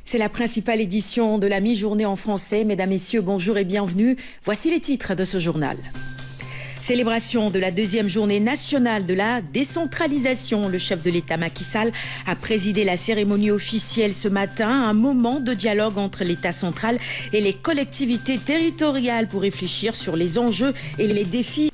C'est la principale édition de la mi-journée en français. Mesdames, Messieurs, bonjour et bienvenue. Voici les titres de ce journal. Célébration de la deuxième journée nationale de la décentralisation. Le chef de l'État Macky Sall a présidé la cérémonie officielle ce matin, un moment de dialogue entre l'État central et les collectivités territoriales pour réfléchir sur les enjeux et les défis.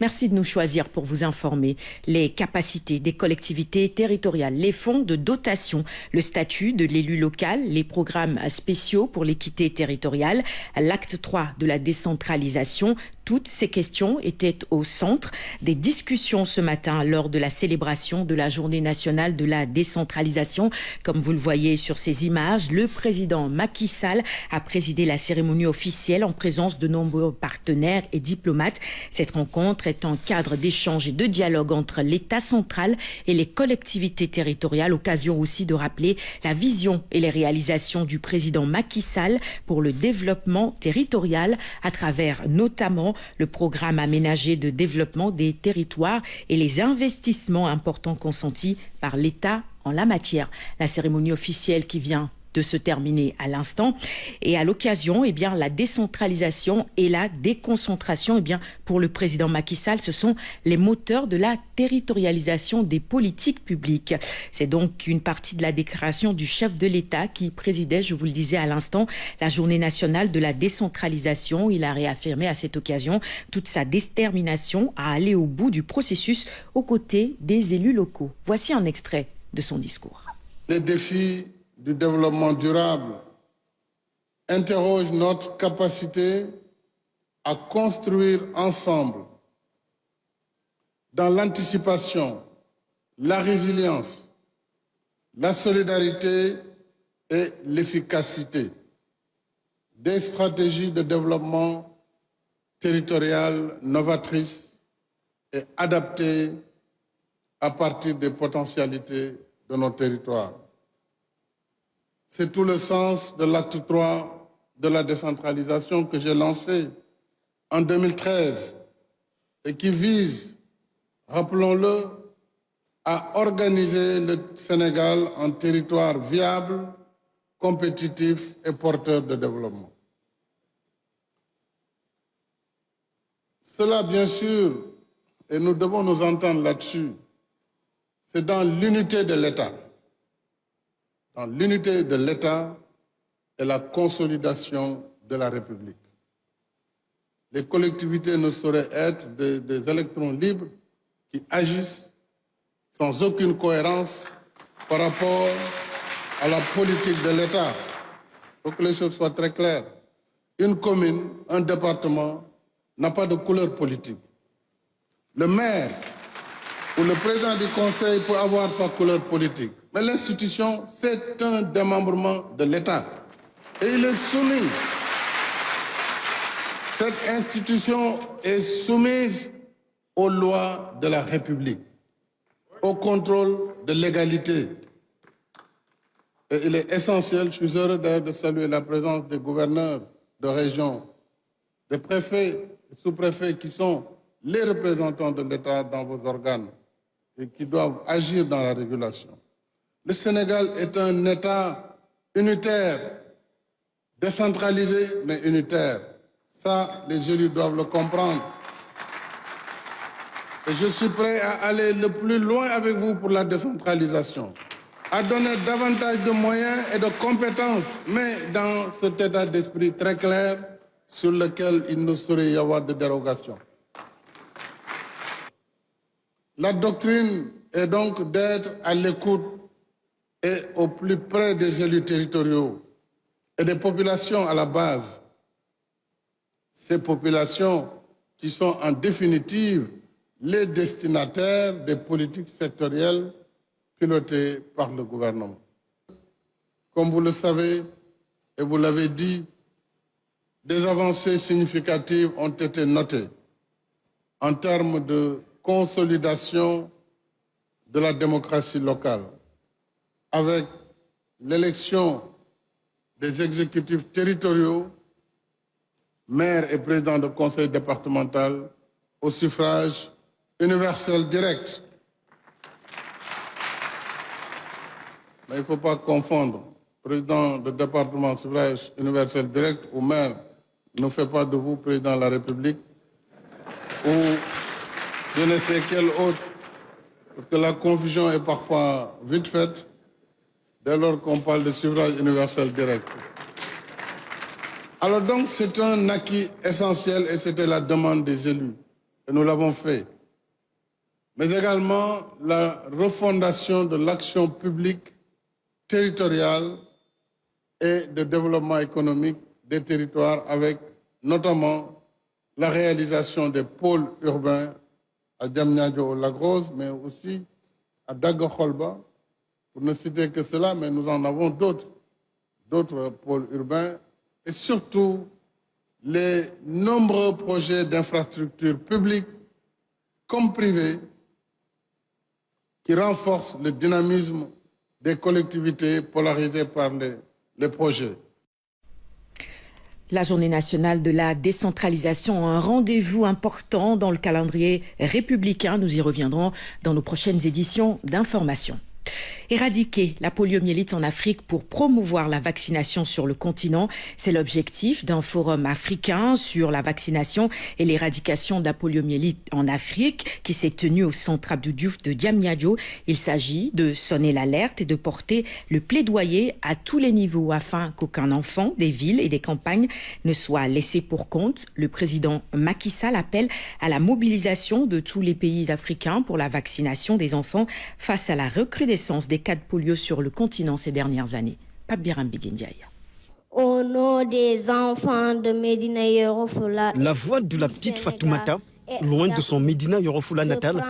Merci de nous choisir pour vous informer. Les capacités des collectivités territoriales, les fonds de dotation, le statut de l'élu local, les programmes spéciaux pour l'équité territoriale, l'acte 3 de la décentralisation. Toutes ces questions étaient au centre des discussions ce matin lors de la célébration de la Journée nationale de la décentralisation. Comme vous le voyez sur ces images, le président Macky Sall a présidé la cérémonie officielle en présence de nombreux partenaires et diplomates. Cette rencontre est un cadre d'échange et de dialogue entre l'État central et les collectivités territoriales. Occasion aussi de rappeler la vision et les réalisations du président Macky Sall pour le développement territorial à travers notamment le programme aménagé de développement des territoires et les investissements importants consentis par l'État en la matière. La cérémonie officielle qui vient de se terminer à l'instant. Et à l'occasion, la décentralisation et la déconcentration, pour le président Macky Sall, ce sont les moteurs de la territorialisation des politiques publiques. C'est donc une partie de la déclaration du chef de l'État qui présidait, je vous le disais à l'instant, la journée nationale de la décentralisation. Il a réaffirmé à cette occasion toute sa détermination à aller au bout du processus aux côtés des élus locaux. Voici un extrait de son discours. Les défis du développement durable interroge notre capacité à construire ensemble dans l'anticipation, la résilience, la solidarité et l'efficacité des stratégies de développement territorial novatrices et adaptées à partir des potentialités de nos territoires. C'est tout le sens de l'acte 3 de la décentralisation que j'ai lancé en 2013 et qui vise, rappelons-le, à organiser le Sénégal en territoire viable, compétitif et porteur de développement. Cela, bien sûr, et nous devons nous entendre là-dessus, c'est dans l'unité de l'État. Dans l'unité de l'État et la consolidation de la République. Les collectivités ne sauraient être des électrons libres qui agissent sans aucune cohérence par rapport à la politique de l'État. Pour que les choses soient très claires. Une commune, un département n'a pas de couleur politique. Le maire ou le président du conseil peut avoir sa couleur politique. Mais l'institution, c'est un démembrement de l'État. Et il est soumis. Cette institution est soumise aux lois de la République, au contrôle de l'égalité. Et il est essentiel, je suis heureux d'ailleurs de saluer la présence des gouverneurs de région, des préfets et sous-préfets qui sont les représentants de l'État dans vos organes et qui doivent agir dans la régulation. Le Sénégal est un État unitaire, décentralisé mais unitaire. Ça, les élus doivent le comprendre. Et je suis prêt à aller le plus loin avec vous pour la décentralisation, à donner davantage de moyens et de compétences, mais dans cet état d'esprit très clair sur lequel il ne saurait y avoir de dérogation. La doctrine est donc d'être à l'écoute et au plus près des élus territoriaux et des populations à la base. Ces populations qui sont en définitive les destinataires des politiques sectorielles pilotées par le gouvernement. Comme vous le savez et vous l'avez dit, des avancées significatives ont été notées en termes de consolidation de la démocratie locale, avec l'élection des exécutifs territoriaux, maires et présidents de conseil départemental au suffrage universel direct. Mais il ne faut pas confondre président du département suffrage universel direct ou maire ne fait pas de vous président de la République ou je ne sais quel autre, parce que la confusion est parfois vite faite dès lors qu'on parle de suffrage universel direct. Alors donc c'est un acquis essentiel et c'était la demande des élus et nous l'avons fait. Mais également la refondation de l'action publique territoriale et de développement économique des territoires avec notamment la réalisation des pôles urbains à Diamniadio au Lac Rose, mais aussi à Daga-Kholba, pour ne citer que cela, mais nous en avons d'autres pôles urbains, et surtout les nombreux projets d'infrastructures publiques comme privées qui renforcent le dynamisme des collectivités polarisées par les projets. La journée nationale de la décentralisation, un rendez-vous important dans le calendrier républicain. Nous y reviendrons dans nos prochaines éditions d'information. Éradiquer la poliomyélite en Afrique pour promouvoir la vaccination sur le continent, c'est l'objectif d'un forum africain sur la vaccination et l'éradication de la poliomyélite en Afrique qui s'est tenu au centre Abdou Diouf de Diamniadio. Il s'agit de sonner l'alerte et de porter le plaidoyer à tous les niveaux afin qu'aucun enfant des villes et des campagnes ne soit laissé pour compte. Le président Macky Sall appelle à la mobilisation de tous les pays africains pour la vaccination des enfants face à la recrudescence des cas de polio sur le continent ces dernières années. Pape Biram Biguindiaï. Au nom des enfants de Médina Yoro Fula, la voix de la petite Fatoumata, loin de son Médina Yoro Fula natal,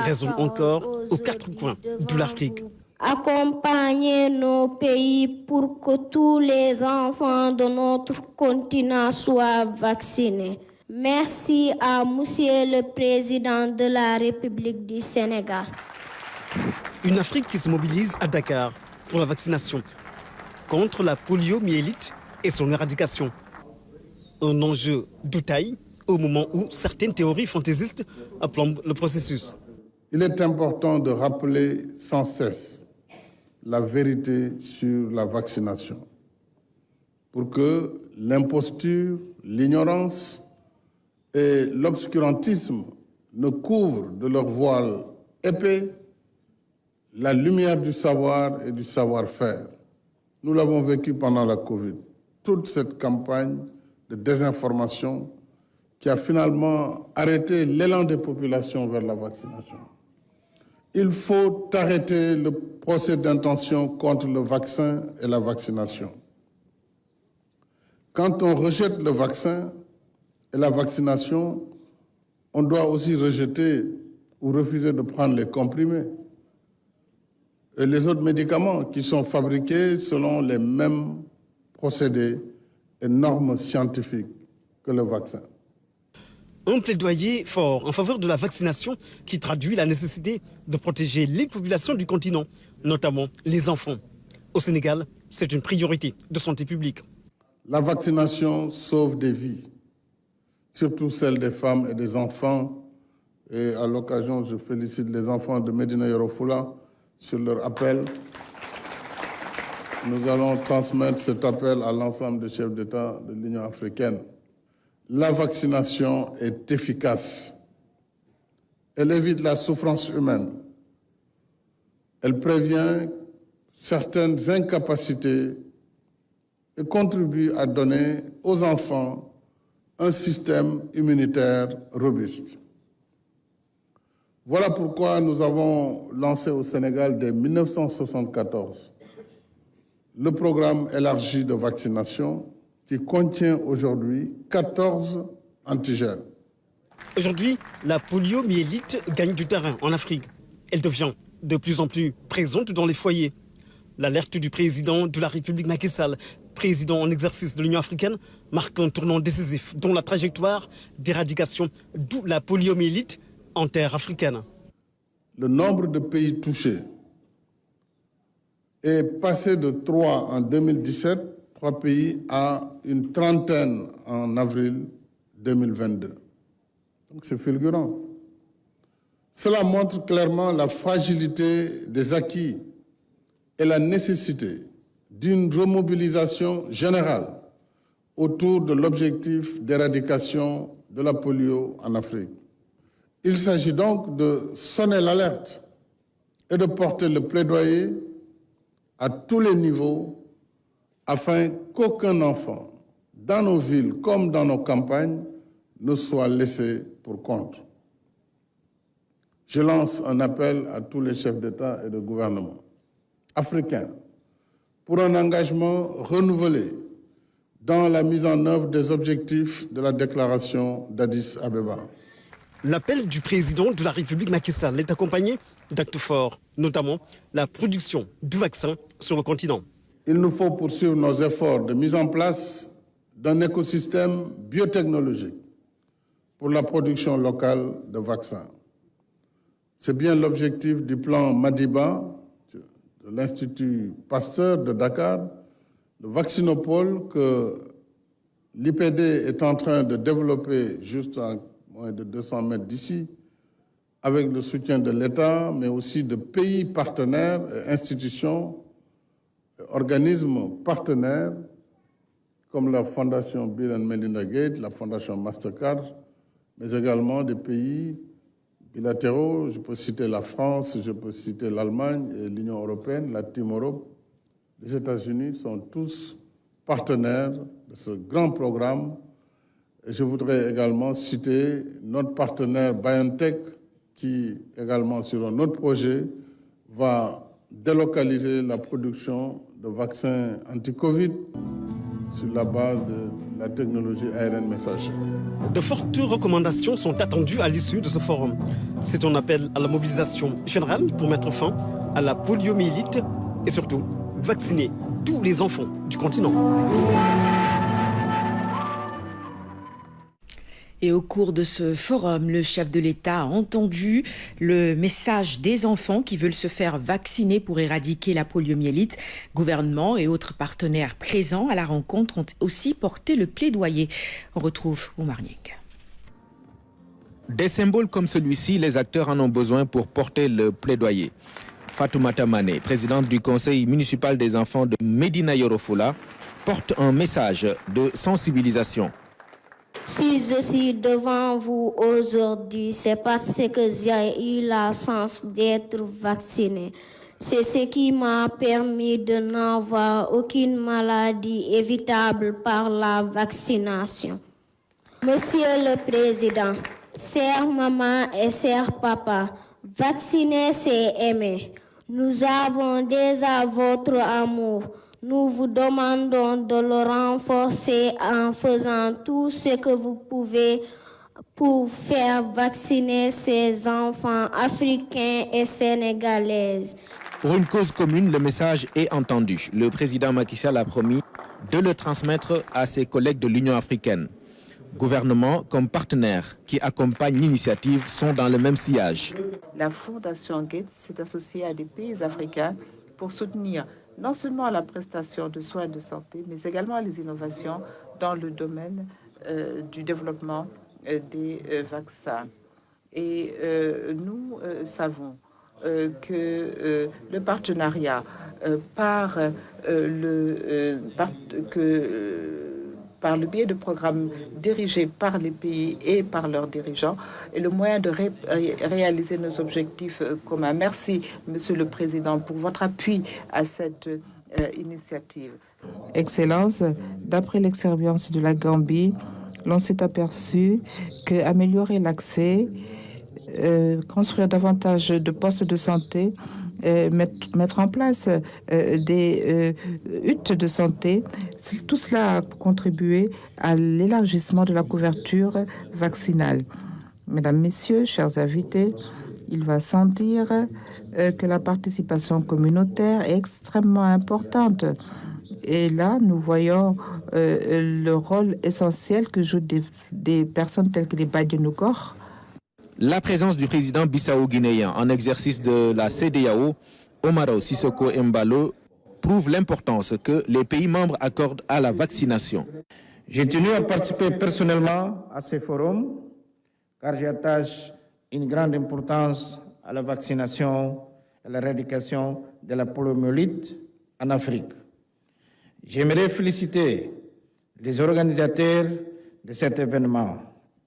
résonne encore aux quatre coins de l'Afrique. Accompagnez nos pays pour que tous les enfants de notre continent soient vaccinés. Merci à Monsieur le Président de la République du Sénégal. Une Afrique qui se mobilise à Dakar pour la vaccination contre la poliomyélite et son éradication. Un enjeu de taille au moment où certaines théories fantaisistes plombent le processus. Il est important de rappeler sans cesse la vérité sur la vaccination pour que l'imposture, l'ignorance et l'obscurantisme ne couvrent de leur voile épais la lumière du savoir et du savoir-faire. Nous l'avons vécu pendant la Covid. Toute cette campagne de désinformation qui a finalement arrêté l'élan des populations vers la vaccination. Il faut arrêter le procès d'intention contre le vaccin et la vaccination. Quand on rejette le vaccin et la vaccination, on doit aussi rejeter ou refuser de prendre les comprimés et les autres médicaments qui sont fabriqués selon les mêmes procédés et normes scientifiques que le vaccin. Un plaidoyer fort en faveur de la vaccination qui traduit la nécessité de protéger les populations du continent, notamment les enfants. Au Sénégal, c'est une priorité de santé publique. La vaccination sauve des vies, surtout celles des femmes et des enfants. Et à l'occasion, je félicite les enfants de Médina Yoro Fula sur leur appel. Nous allons transmettre cet appel à l'ensemble des chefs d'État de l'Union africaine. La vaccination est efficace. Elle évite la souffrance humaine. Elle prévient certaines incapacités et contribue à donner aux enfants un système immunitaire robuste. Voilà pourquoi nous avons lancé au Sénégal dès 1974 le programme élargi de vaccination qui contient aujourd'hui 14 antigènes. Aujourd'hui, la poliomyélite gagne du terrain en Afrique. Elle devient de plus en plus présente dans les foyers. L'alerte du président de la République Macky Sall, président en exercice de l'Union africaine, marque un tournant décisif dans la trajectoire d'éradication de la poliomyélite en terre africaine. Le nombre de pays touchés est passé de 3 en 2017, 3 pays, à une trentaine en avril 2022. Donc c'est fulgurant. Cela montre clairement la fragilité des acquis et la nécessité d'une remobilisation générale autour de l'objectif d'éradication de la polio en Afrique. Il s'agit donc de sonner l'alerte et de porter le plaidoyer à tous les niveaux afin qu'aucun enfant, dans nos villes comme dans nos campagnes, ne soit laissé pour compte. Je lance un appel à tous les chefs d'État et de gouvernement africains pour un engagement renouvelé dans la mise en œuvre des objectifs de la déclaration d'Addis Abeba. L'appel du président de la République Macky Sall est accompagné d'actes forts, notamment la production du vaccin sur le continent. Il nous faut poursuivre nos efforts de mise en place d'un écosystème biotechnologique pour la production locale de vaccins. C'est bien l'objectif du plan Madiba de l'Institut Pasteur de Dakar, le vaccinopole que l'IPD est en train de développer juste à moins de 200 mètres d'ici, avec le soutien de l'État, mais aussi de pays partenaires, institutions, organismes partenaires, comme la Fondation Bill and Melinda Gates, la Fondation Mastercard, mais également des pays bilatéraux. Je peux citer la France, je peux citer l'Allemagne et l'Union européenne, la Team Europe. Les États-Unis sont tous partenaires de ce grand programme. Et je voudrais également citer notre partenaire BioNTech, qui également sur un autre projet va délocaliser la production de vaccins anti-Covid sur la base de la technologie ARN messager. De fortes recommandations sont attendues à l'issue de ce forum. C'est un appel à la mobilisation générale pour mettre fin à la poliomyélite et surtout vacciner tous les enfants du continent. Et au cours de ce forum, le chef de l'État a entendu le message des enfants qui veulent se faire vacciner pour éradiquer la poliomyélite. Gouvernement et autres partenaires présents à la rencontre ont aussi porté le plaidoyer. On retrouve Oumar Niek. Des symboles comme celui-ci, les acteurs en ont besoin pour porter le plaidoyer. Fatoumata Mané, présidente du conseil municipal des enfants de Médina Yoro Fula, porte un message de sensibilisation. Si je suis devant vous aujourd'hui, c'est parce que j'ai eu la chance d'être vacciné. C'est ce qui m'a permis de n'avoir aucune maladie évitable par la vaccination. Monsieur le Président, chère maman et cher papa, vacciner c'est aimer. Nous avons déjà votre amour. Nous vous demandons de le renforcer en faisant tout ce que vous pouvez pour faire vacciner ces enfants africains et sénégalaises. Pour une cause commune, le message est entendu. Le président Macky Sall a promis de le transmettre à ses collègues de l'Union africaine. Gouvernement comme partenaires qui accompagnent l'initiative sont dans le même sillage. La Fondation Gates s'est associée à des pays africains pour soutenir non seulement la prestation de soins de santé, mais également les innovations dans le domaine du développement des vaccins. Et nous savons que le partenariat par le biais de programmes dirigés par les pays et par leurs dirigeants est le moyen de réaliser nos objectifs communs. Merci, Monsieur le Président, pour votre appui à cette initiative. Excellence, d'après l'expérience de la Gambie, l'on s'est aperçu qu'améliorer l'accès, construire davantage de postes de santé, mettre en place des huttes de santé, tout cela a contribué à l'élargissement de la couverture vaccinale. Mesdames, Messieurs, chers invités, il va sans dire que la participation communautaire est extrêmement importante. Et là, nous voyons le rôle essentiel que jouent des personnes telles que les Badinoukor. La présence du président bissau-guinéen en exercice de la CEDEAO, Omaro Sissoko Embalo, prouve l'importance que les pays membres accordent à la vaccination. J'ai tenu à participer personnellement à ces forums car j'attache une grande importance à la vaccination et à l'éradication de la poliomyélite en Afrique. J'aimerais féliciter les organisateurs de cet événement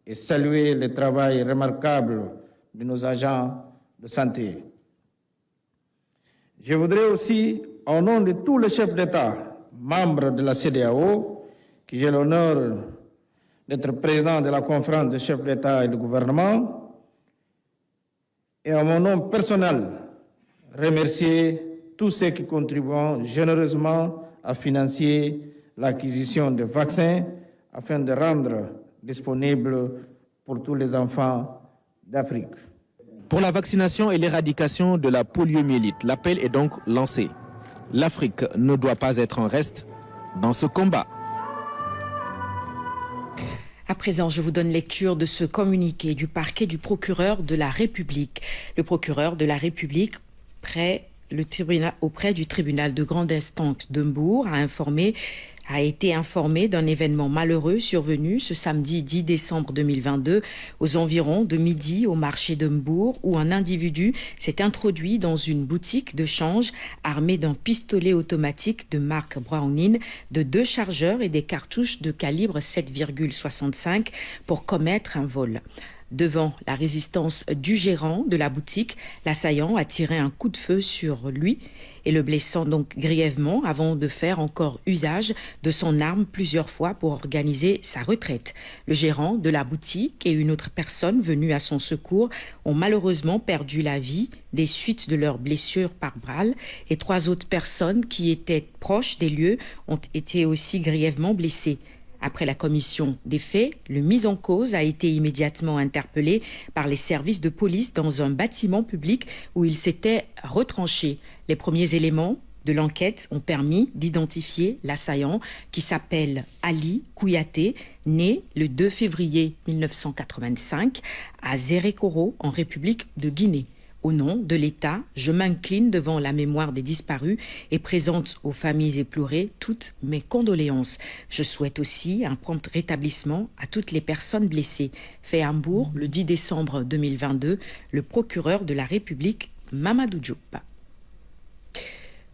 et saluer le travail remarquable de nos agents de santé. Je voudrais aussi, au nom de tous les chefs d'État, membres de la CEDEAO, qui j'ai l'honneur d'être président de la conférence des chefs d'État et de gouvernement, et à mon nom personnel, remercier tous ceux qui contribuent généreusement à financer l'acquisition de vaccins afin de rendre disponibles pour tous les enfants d'Afrique. Pour la vaccination et l'éradication de la poliomyélite, l'appel est donc lancé. L'Afrique ne doit pas être en reste dans ce combat. À présent, je vous donne lecture de ce communiqué du parquet du procureur de la République. Le procureur de la République, auprès du tribunal de grande instance de Mbour, a été informé d'un événement malheureux survenu ce samedi 10 décembre 2022 aux environs de midi au marché de Mbour, où un individu s'est introduit dans une boutique de change armé d'un pistolet automatique de marque Browning, de 2 chargeurs et des cartouches de calibre 7,65 pour commettre un vol. Devant la résistance du gérant de la boutique, l'assaillant a tiré un coup de feu sur lui et le blessant donc grièvement avant de faire encore usage de son arme plusieurs fois pour organiser sa retraite. Le gérant de la boutique et une autre personne venue à son secours ont malheureusement perdu la vie des suites de leurs blessures par balle et 3 autres personnes qui étaient proches des lieux ont été aussi grièvement blessées. Après la commission des faits, le mis en cause a été immédiatement interpellé par les services de police dans un bâtiment public où il s'était retranché. Les premiers éléments de l'enquête ont permis d'identifier l'assaillant qui s'appelle Ali Kouyaté, né le 2 février 1985 à Zérekoro en République de Guinée. Au nom de l'État, je m'incline devant la mémoire des disparus et présente aux familles éplorées toutes mes condoléances. Je souhaite aussi un prompt rétablissement à toutes les personnes blessées. Fait à Mbour le 10 décembre 2022, le procureur de la République, Mamadou Diop.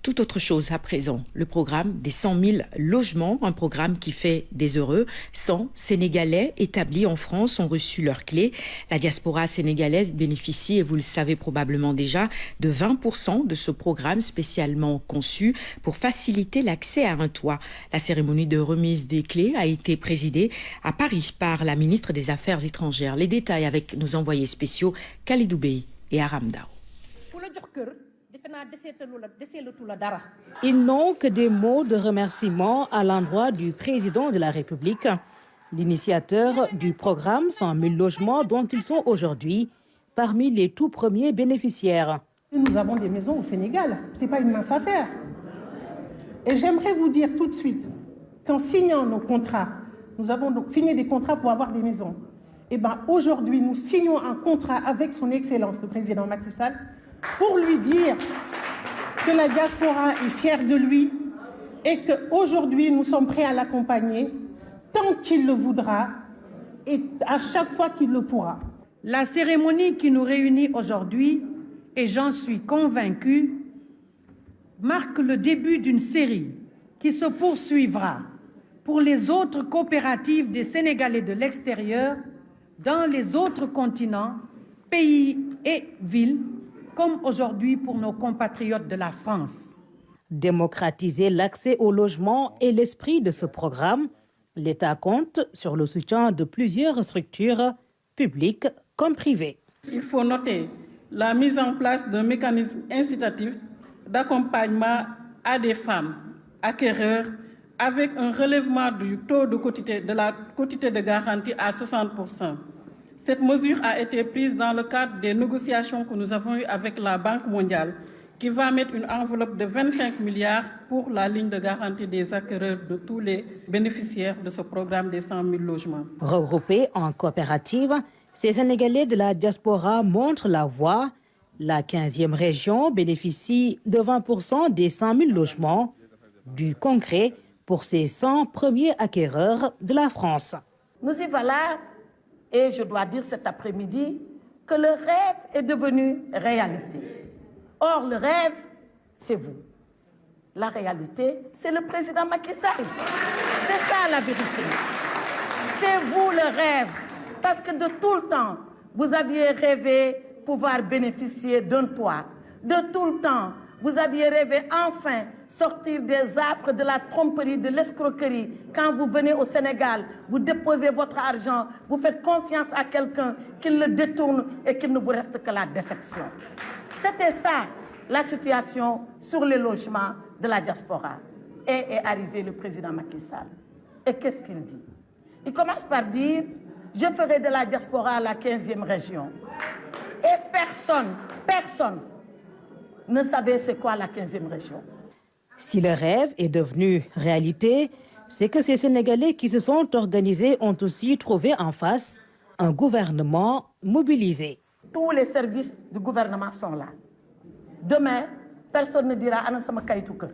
Tout autre chose à présent, le programme des 100 000 logements, un programme qui fait des heureux. 100 Sénégalais établis en France ont reçu leurs clés. La diaspora sénégalaise bénéficie, et vous le savez probablement déjà, de 20% de ce programme spécialement conçu pour faciliter l'accès à un toit. La cérémonie de remise des clés a été présidée à Paris par la ministre des Affaires étrangères. Les détails avec nos envoyés spéciaux Khalidou Bey et Aram Dao. Ils n'ont que des mots de remerciement à l'endroit du président de la République, l'initiateur du programme 100 000 logements dont ils sont aujourd'hui parmi les tout premiers bénéficiaires. Nous avons des maisons au Sénégal, ce n'est pas une mince affaire. Et j'aimerais vous dire tout de suite qu'en signant nos contrats, nous avons donc signé des contrats pour avoir des maisons. Et bien aujourd'hui, nous signons un contrat avec son Excellence, le président Macky Sall, pour lui dire que la diaspora est fière de lui et qu'aujourd'hui nous sommes prêts à l'accompagner tant qu'il le voudra et à chaque fois qu'il le pourra. La cérémonie qui nous réunit aujourd'hui, et j'en suis convaincue, marque le début d'une série qui se poursuivra pour les autres coopératives des Sénégalais de l'extérieur dans les autres continents, pays et villes, comme aujourd'hui pour nos compatriotes de la France. Démocratiser l'accès au logement est l'esprit de ce programme. L'État compte sur le soutien de plusieurs structures publiques comme privées. Il faut noter la mise en place d'un mécanisme incitatif d'accompagnement à des femmes acquéreurs avec un relèvement du taux de la quotité de garantie à 60%. Cette mesure a été prise dans le cadre des négociations que nous avons eues avec la Banque mondiale, qui va mettre une enveloppe de 25 milliards pour la ligne de garantie des acquéreurs de tous les bénéficiaires de ce programme des 100 000 logements. Regroupés en coopérative, ces Sénégalais de la diaspora montrent la voie. La 15e région bénéficie de 20% des 100 000 logements, du concret pour ces 100 premiers acquéreurs de la France. Nous y voilà. Et je dois dire cet après-midi que le rêve est devenu réalité. Or, le rêve, c'est vous. la réalité, c'est le président Macky Sall. C'est ça la vérité. C'est vous le rêve. Parce que de tout le temps, vous aviez rêvé pouvoir bénéficier d'un toit. De tout le temps, vous aviez rêvé enfin sortir des affres, de la tromperie, de l'escroquerie. Quand vous venez au Sénégal, vous déposez votre argent, vous faites confiance à quelqu'un, qu'il le détourne et qu'il ne vous reste que la déception. C'était ça, la situation sur les logements de la diaspora. Et est arrivé le président Macky Sall. Et qu'est-ce qu'il dit? Il commence par dire, je ferai de la diaspora la 15e région. Et personne ne savait c'est quoi la 15e région. Si le rêve est devenu réalité, c'est que ces Sénégalais qui se sont organisés ont aussi trouvé en face un gouvernement mobilisé. Tous les services du gouvernement sont là. Demain, personne ne dira Ana sama kayitu kër,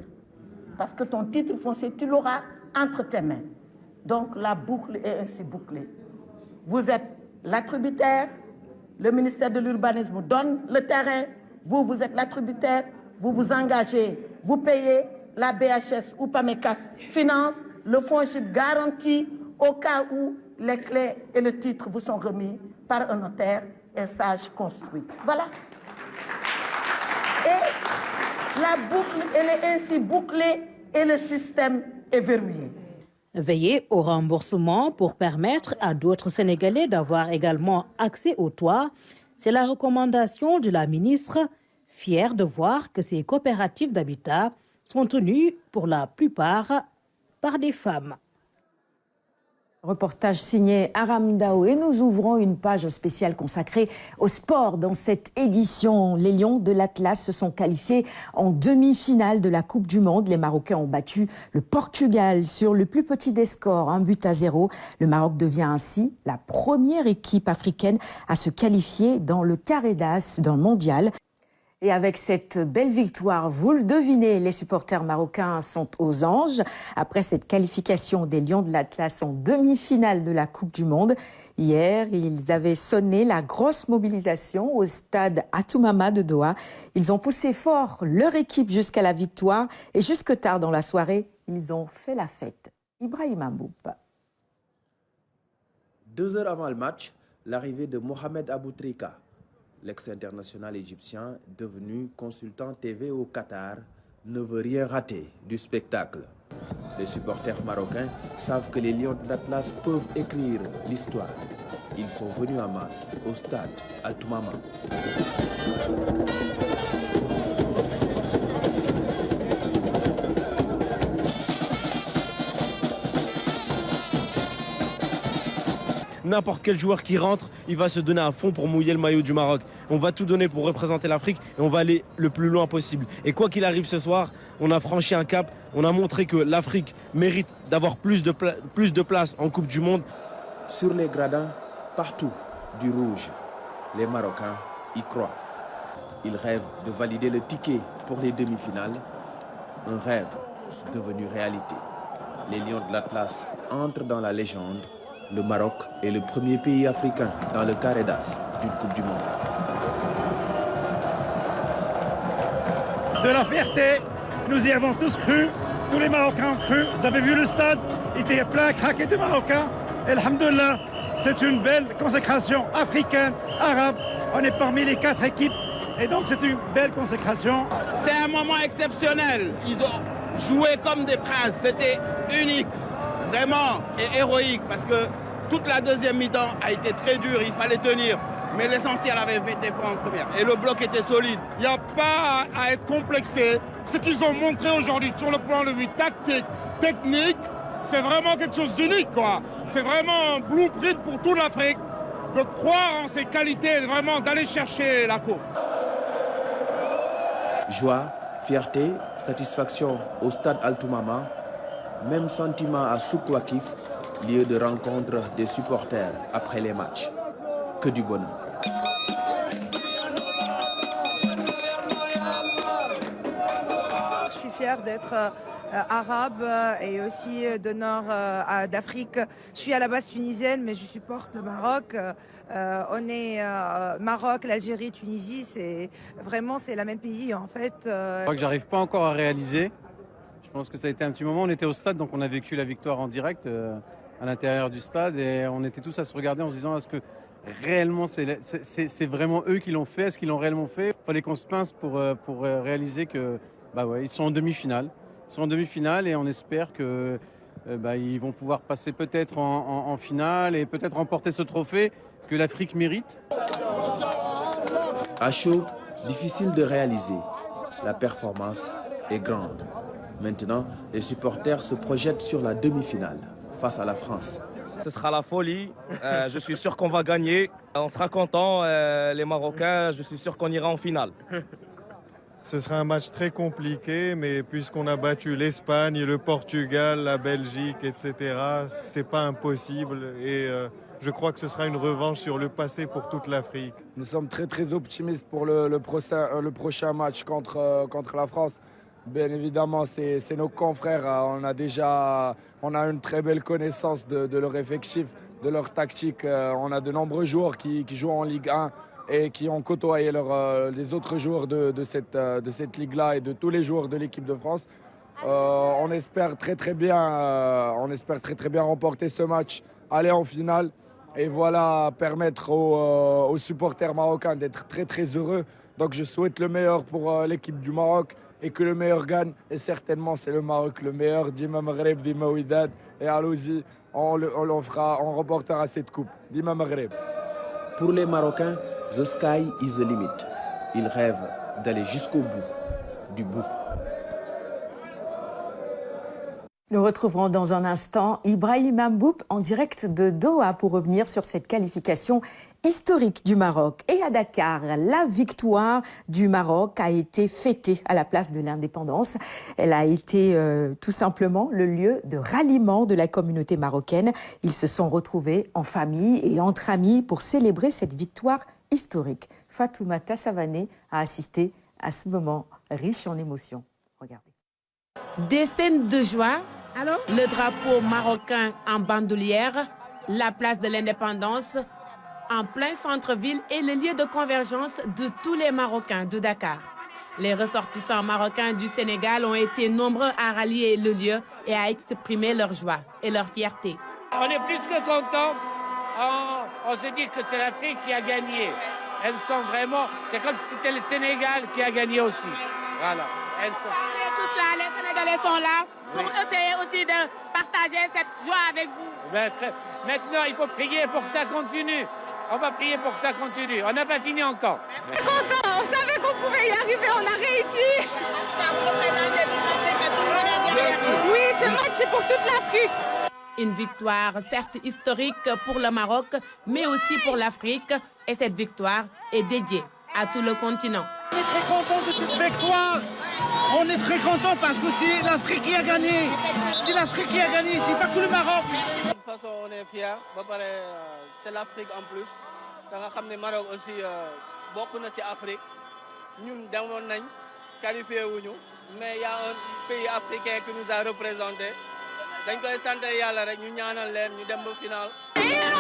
parce que ton titre foncier, tu l'auras entre tes mains. Donc la boucle est ainsi bouclée. Vous êtes l'attributaire, le ministère de l'Urbanisme donne le terrain, vous êtes l'attributaire, vous vous engagez, vous payez, la BHS ou PAMECAS finance, le FONGIP garantit au cas où les clés et le titre vous sont remis par un notaire et sage construit. Voilà. Et la boucle, elle est ainsi bouclée et le système est verrouillé. Veiller au remboursement pour permettre à d'autres Sénégalais d'avoir également accès au toit, c'est la recommandation de la ministre, fière de voir que ces coopératives d'habitat sont tenues pour la plupart par des femmes. Reportage signé Aram Dao et nous ouvrons une page spéciale consacrée au sport. Dans cette édition, les Lions de l'Atlas se sont qualifiés en demi-finale de la Coupe du Monde. Les Marocains ont battu le Portugal sur le plus petit des scores, 1-0. Le Maroc devient ainsi la première équipe africaine à se qualifier dans le carré d'as dans le mondial. Et avec cette belle victoire, vous le devinez, les supporters marocains sont aux anges. Après cette qualification des Lions de l'Atlas en demi-finale de la Coupe du Monde, hier, ils avaient sonné la grosse mobilisation au stade Atoumama de Doha. Ils ont poussé fort leur équipe jusqu'à la victoire et jusque tard dans la soirée, ils ont fait la fête. Ibrahim Amboub. 2 heures avant le match, l'arrivée de Mohamed Aboutrika, l'ex-international égyptien devenu consultant TV au Qatar, ne veut rien rater du spectacle. Les supporters marocains savent que les Lions de l'Atlas peuvent écrire l'histoire. Ils sont venus en masse au stade Atoumama. N'importe quel joueur qui rentre, il va se donner à fond pour mouiller le maillot du Maroc. On va tout donner pour représenter l'Afrique et on va aller le plus loin possible. Et quoi qu'il arrive ce soir, on a franchi un cap. On a montré que l'Afrique mérite d'avoir plus de place en Coupe du Monde. Sur les gradins, partout, du rouge. Les Marocains y croient. Ils rêvent de valider le ticket pour les demi-finales. Un rêve devenu réalité. Les Lions de l'Atlas entrent dans la légende. Le Maroc est le premier pays africain dans le carré d'as d'une Coupe du Monde. De la fierté, nous y avons tous cru, tous les Marocains ont cru. Vous avez vu le stade, il était plein à craquer de Marocains. Et alhamdoulilah, c'est une belle consécration africaine, arabe. On est parmi les 4 équipes et donc c'est une belle consécration. C'est un moment exceptionnel. Ils ont joué comme des princes, c'était unique. Vraiment et héroïque parce que toute la deuxième mi-temps a été très dure, il fallait tenir. Mais l'essentiel avait été fait en première et le bloc était solide. Il n'y a pas à être complexé. Ce qu'ils ont montré aujourd'hui sur le plan de vue tactique, technique, c'est vraiment quelque chose d'unique, quoi. C'est vraiment un blueprint pour toute l'Afrique de croire en ses qualités et vraiment d'aller chercher la coupe. Joie, fierté, satisfaction au stade Atoumama. Même sentiment à Souk Wakif, lieu de rencontre des supporters après les matchs. Que du bonheur. Je suis fière d'être arabe et aussi de nord d'Afrique. Je suis à la base tunisienne, mais je supporte le Maroc. On est Maroc, l'Algérie, Tunisie, c'est la même pays en fait. Je crois que j'arrive pas encore à réaliser pense que ça a été un petit moment. On était au stade, donc on a vécu la victoire en direct à l'intérieur du stade et on était tous à se regarder en se disant est-ce que réellement c'est vraiment eux qui l'ont fait? Est-ce qu'ils l'ont réellement fait? Il fallait qu'on se pince pour réaliser que ils sont en demi-finale. Ils sont en demi-finale et on espère que ils vont pouvoir passer peut-être en finale et peut-être remporter ce trophée que l'Afrique mérite. À chaud, difficile de réaliser. La performance est grande. Maintenant, les supporters se projettent sur la demi-finale face à la France. Ce sera la folie. Je suis sûr qu'on va gagner. On sera content. Les Marocains, je suis sûr qu'on ira en finale. Ce sera un match très compliqué, mais puisqu'on a battu l'Espagne, le Portugal, la Belgique, etc., c'est pas impossible. Et je crois que ce sera une revanche sur le passé pour toute l'Afrique. Nous sommes très optimistes pour le prochain match contre la France. Bien évidemment, c'est nos confrères. On a une très belle connaissance de leur effectif, de leur tactique. On a de nombreux joueurs qui jouent en Ligue 1 et qui ont côtoyé les autres joueurs de cette ligue-là et de tous les joueurs de l'équipe de France. On espère très bien remporter ce match, aller en finale et voilà, permettre aux supporters marocains d'être très heureux. Donc je souhaite le meilleur pour l'équipe du Maroc et que le meilleur gagne. Et certainement c'est le Maroc le meilleur. Dima Maghreb, Dima Ouidad et Alouzi, on remportera cette coupe. Dima Maghreb. Pour les Marocains, the sky is the limit. Ils rêvent d'aller jusqu'au bout, du bout. Nous retrouverons dans un instant Ibrahima Mboup en direct de Doha pour revenir sur cette qualification historique du Maroc. Et à Dakar, la victoire du Maroc a été fêtée à la place de l'indépendance. Elle a été tout simplement le lieu de ralliement de la communauté marocaine. Ils se sont retrouvés en famille et entre amis pour célébrer cette victoire historique. Fatoumata Savané a assisté à ce moment riche en émotions. Regardez. Des scènes de joie, le drapeau marocain en bandoulière, la place de l'indépendance, en plein centre-ville et le lieu de convergence de tous les Marocains de Dakar. Les ressortissants marocains du Sénégal ont été nombreux à rallier le lieu et à exprimer leur joie et leur fierté. On est plus que contents. On se dit que c'est l'Afrique qui a gagné. Elles sont vraiment... C'est comme si c'était le Sénégal qui a gagné aussi. Voilà. Elles sont... Tous là, les Sénégalais sont là pour essayer aussi de partager cette joie avec vous. Maintenant, il faut prier pour que ça continue. On va prier pour que ça continue. On n'a pas fini encore. On est content. On savait qu'on pouvait y arriver. On a réussi. Oui, ce match, c'est pour toute l'Afrique. Une victoire, certes historique pour le Maroc, mais aussi pour l'Afrique. Et cette victoire est dédiée à tout le continent. On est très content de cette victoire. On est très content parce que c'est l'Afrique qui a gagné. C'est l'Afrique qui a gagné, c'est pas que le Maroc. De toute façon, on est fiers. C'est l'Afrique en plus. Le Maroc aussi, beaucoup de l'Afrique. Nous sommes qualifiés, mais il y a un pays africain qui nous a représentés. Et on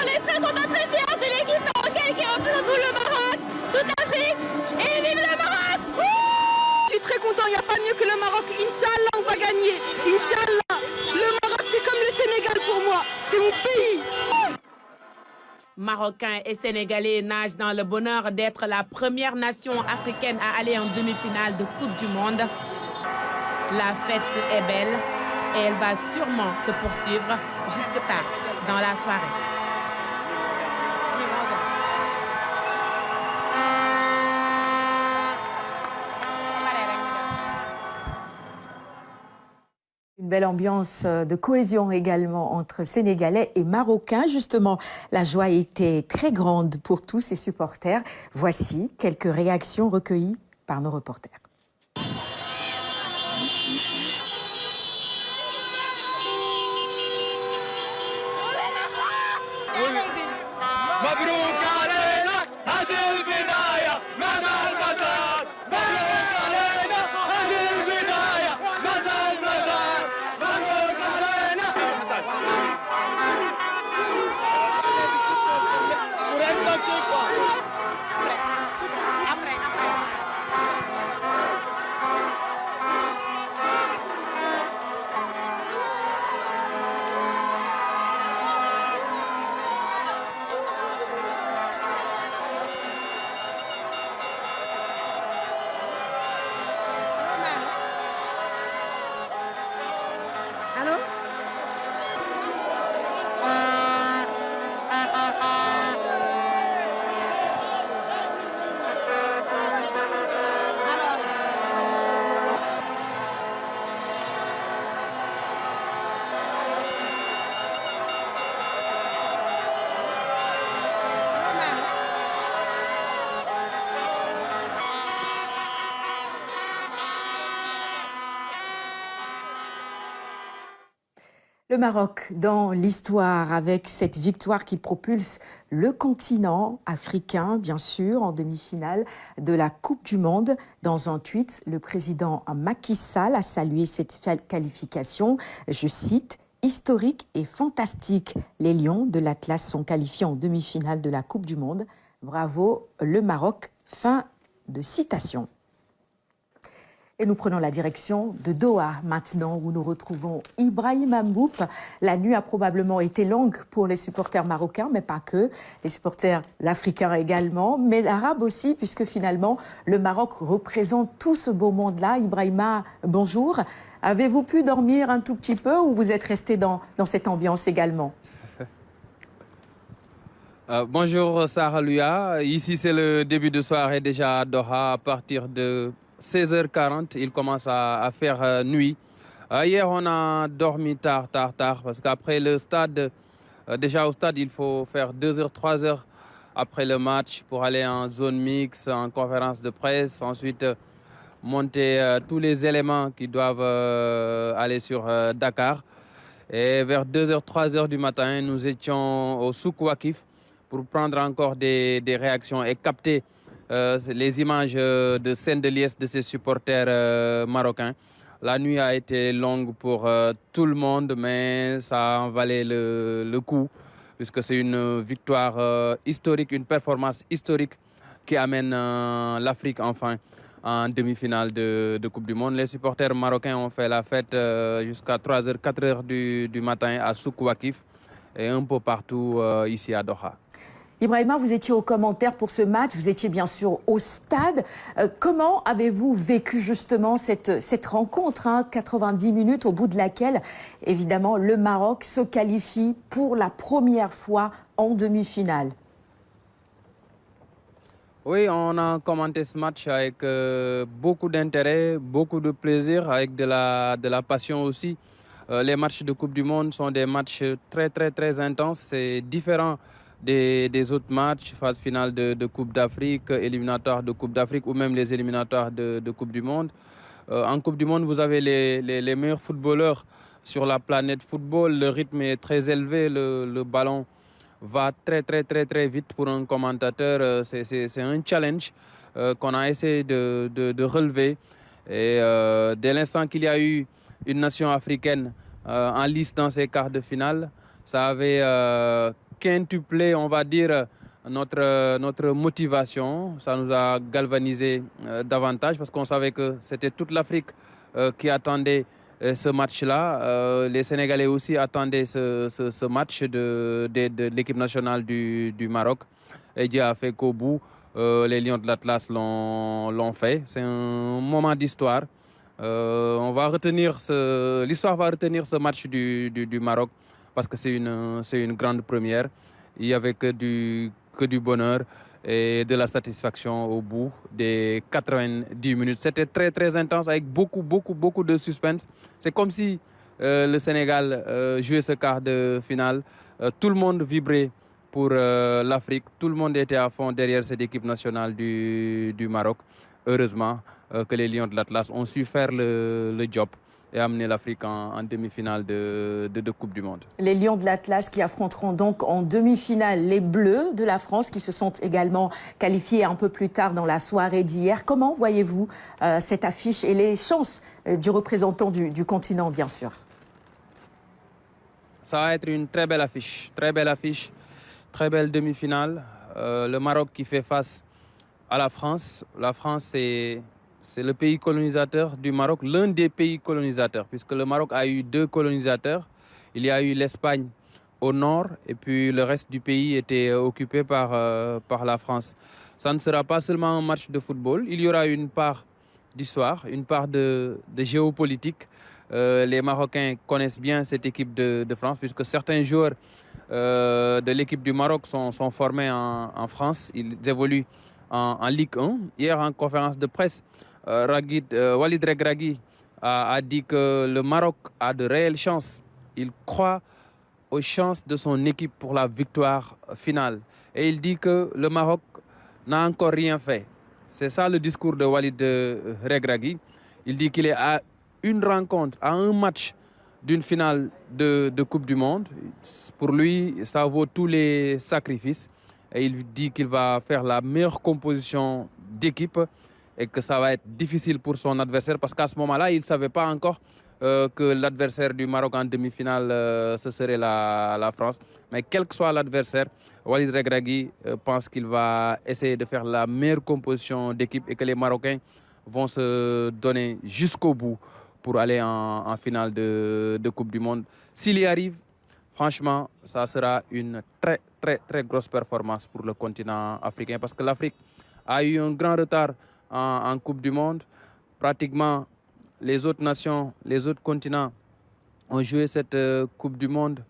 est très contents, très fiers de l'équipe marocaine qui représente tout le Maroc, toute l'Afrique, et vive le Maroc! Je suis très content, il n'y a pas mieux que le Maroc. Inch'Allah, on va gagner. Inch'Allah. Le Maroc, c'est comme le Sénégal pour moi. C'est mon pays. Marocains et Sénégalais nagent dans le bonheur d'être la première nation africaine à aller en demi-finale de Coupe du Monde. La fête est belle et elle va sûrement se poursuivre jusque tard dans la soirée. Une belle ambiance de cohésion également entre Sénégalais et Marocains. Justement, la joie était très grande pour tous ces supporters. Voici quelques réactions recueillies par nos reporters. Allô? Le Maroc dans l'histoire avec cette victoire qui propulse le continent africain, bien sûr, en demi-finale de la Coupe du Monde. Dans un tweet, le président Macky Sall a salué cette qualification. Je cite, « historique et fantastique. Les Lions de l'Atlas sont qualifiés en demi-finale de la Coupe du Monde. Bravo, le Maroc. » Fin de citation. Et nous prenons la direction de Doha maintenant, où nous retrouvons Ibrahima Mboup. La nuit a probablement été longue pour les supporters marocains, mais pas que. Les supporters africains également, mais arabes aussi, puisque finalement, le Maroc représente tout ce beau monde-là. Ibrahima, bonjour. Avez-vous pu dormir un tout petit peu ou vous êtes resté dans cette ambiance également? Bonjour Sarah Luya. Ici, c'est le début de soirée déjà à Doha à partir de 16h40, il commence à faire nuit. Hier, on a dormi tard, parce qu'après le stade, déjà au stade, il faut faire 2h, 3h après le match pour aller en zone mixte, en conférence de presse. Ensuite, monter tous les éléments qui doivent aller sur Dakar. Et vers 2h, 3h du matin, nous étions au Souk Wakif pour prendre encore des réactions et capter les images de scène de liesse de ces supporters marocains. La nuit a été longue pour tout le monde, mais ça en valait le coup, puisque c'est une victoire historique, une performance historique qui amène l'Afrique enfin en demi-finale de Coupe du Monde. Les supporters marocains ont fait la fête jusqu'à 3h, 4h du matin à Souk Wakif et un peu partout ici à Doha. Ibrahima, vous étiez au commentaire pour ce match, vous étiez bien sûr au stade. Comment avez-vous vécu justement cette rencontre, 90 minutes au bout de laquelle, évidemment, le Maroc se qualifie pour la première fois en demi-finale? Oui, on a commenté ce match avec beaucoup d'intérêt, beaucoup de plaisir, avec de la passion aussi. Les matchs de Coupe du Monde sont des matchs très intenses, c'est différent des autres matchs, phase finale de Coupe d'Afrique, éliminatoire de Coupe d'Afrique ou même les éliminatoires de Coupe du Monde. En Coupe du Monde, vous avez les meilleurs footballeurs sur la planète football. Le rythme est très élevé, le ballon va très vite pour un commentateur. C'est un challenge qu'on a essayé de relever. Et dès l'instant qu'il y a eu une nation africaine en lice dans ces quarts de finale, ça avait quintuplé, on va dire, notre motivation. Ça nous a galvanisé davantage parce qu'on savait que c'était toute l'Afrique qui attendait ce match-là. Les Sénégalais aussi attendaient ce match de l'équipe nationale du Maroc. Et Dieu a fait qu'au bout, les Lions de l'Atlas l'ont fait. C'est un moment d'histoire. L'histoire va retenir ce match du Maroc parce que c'est une grande première. Il n'y avait que du bonheur et de la satisfaction au bout des 90 minutes. C'était très intense avec beaucoup de suspense. C'est comme si le Sénégal jouait ce quart de finale. Tout le monde vibrait pour l'Afrique. Tout le monde était à fond derrière cette équipe nationale du Maroc. Heureusement que les Lions de l'Atlas ont su faire le job et amener l'Afrique en demi-finale de Coupe du Monde. Les Lions de l'Atlas qui affronteront donc en demi-finale les Bleus de la France qui se sont également qualifiés un peu plus tard dans la soirée d'hier. Comment voyez-vous cette affiche et les chances du représentant du continent, bien sûr? Ça va être une très belle affiche, très belle demi-finale. Le Maroc qui fait face à la France. La France, c'est le pays colonisateur du Maroc, l'un des pays colonisateurs, puisque le Maroc a eu 2 colonisateurs. Il y a eu l'Espagne au nord et puis le reste du pays était occupé par la France. Ça ne sera pas seulement un match de football, il y aura une part d'histoire, une part de géopolitique. les Marocains connaissent bien cette équipe de France, puisque certains joueurs de l'équipe du Maroc sont formés en France. Ils évoluent en Ligue 1. Hier, en conférence de presse, Walid Regragui a dit que le Maroc a de réelles chances. Il croit aux chances de son équipe pour la victoire finale. Et il dit que le Maroc n'a encore rien fait. C'est ça le discours de Walid Regragui. Il dit qu'il est à une rencontre, à un match d'une finale de Coupe du Monde. Pour lui, ça vaut tous les sacrifices. Et il dit qu'il va faire la meilleure composition d'équipe et que ça va être difficile pour son adversaire parce qu'à ce moment-là, il ne savait pas encore que l'adversaire du Maroc en demi-finale, ce serait la France. Mais quel que soit l'adversaire, Walid Regragui pense qu'il va essayer de faire la meilleure composition d'équipe et que les Marocains vont se donner jusqu'au bout pour aller en finale de Coupe du Monde. S'il y arrive, franchement, ça sera une très, très, très grosse performance pour le continent africain parce que l'Afrique a eu un grand retard en Coupe du Monde. Pratiquement, les autres nations, les autres continents ont joué cette Coupe du Monde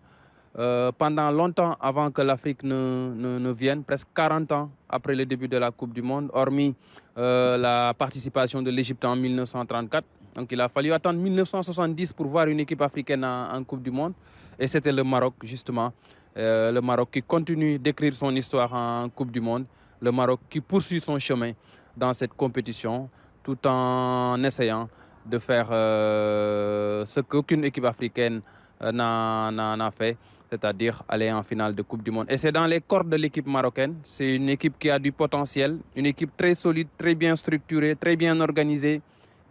pendant longtemps avant que l'Afrique ne vienne, presque 40 ans après le début de la Coupe du Monde, hormis la participation de l'Égypte en 1934. Donc il a fallu attendre 1970 pour voir une équipe africaine en Coupe du Monde. Et c'était le Maroc, justement. Le Maroc qui continue d'écrire son histoire en Coupe du Monde. Le Maroc qui poursuit son chemin dans cette compétition tout en essayant de faire ce qu'aucune équipe africaine n'a fait, c'est-à-dire aller en finale de Coupe du Monde. Et c'est dans les cordes de l'équipe marocaine. C'est une équipe qui a du potentiel, une équipe très solide, très bien structurée, très bien organisée,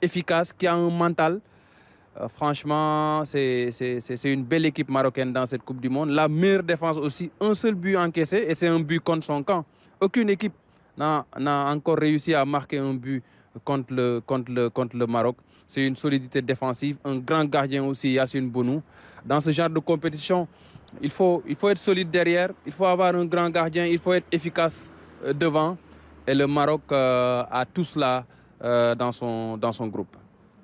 efficace, qui a un mental. Franchement, c'est une belle équipe marocaine dans cette Coupe du Monde. La meilleure défense aussi, un seul but encaissé et c'est un but contre son camp. Aucune équipe n'a encore réussi à marquer un but contre le Maroc. C'est une solidité défensive, un grand gardien aussi, Yassine Bounou. Dans ce genre de compétition, il faut être solide derrière, il faut avoir un grand gardien, il faut être efficace devant. Et le Maroc a tout cela dans son groupe.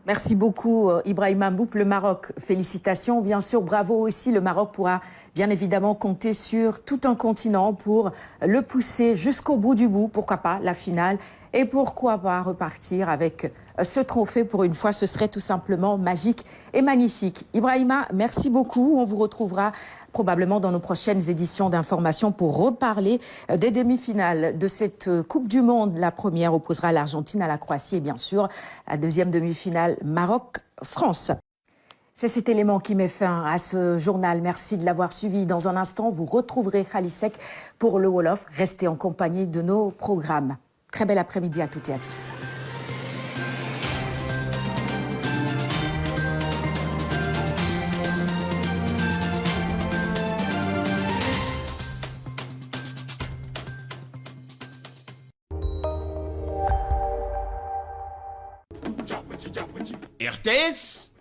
Merci beaucoup Ibrahima Mboup. Le Maroc, félicitations. Bien sûr, bravo aussi. Le Maroc pourra bien évidemment compter sur tout un continent pour le pousser jusqu'au bout du bout. Pourquoi pas la finale et pourquoi pas repartir avec ce trophée pour une fois. Ce serait tout simplement magique et magnifique. Ibrahima, merci beaucoup. On vous retrouvera probablement dans nos prochaines éditions d'information pour reparler des demi-finales de cette Coupe du Monde. La première opposera l'Argentine à la Croatie et bien sûr la deuxième demi-finale Maroc-France. C'est cet élément qui met fin à ce journal. Merci de l'avoir suivi. Dans un instant, vous retrouverez Khalisek pour le Wolof. Restez en compagnie de nos programmes. Très bel après-midi à toutes et à tous. RTS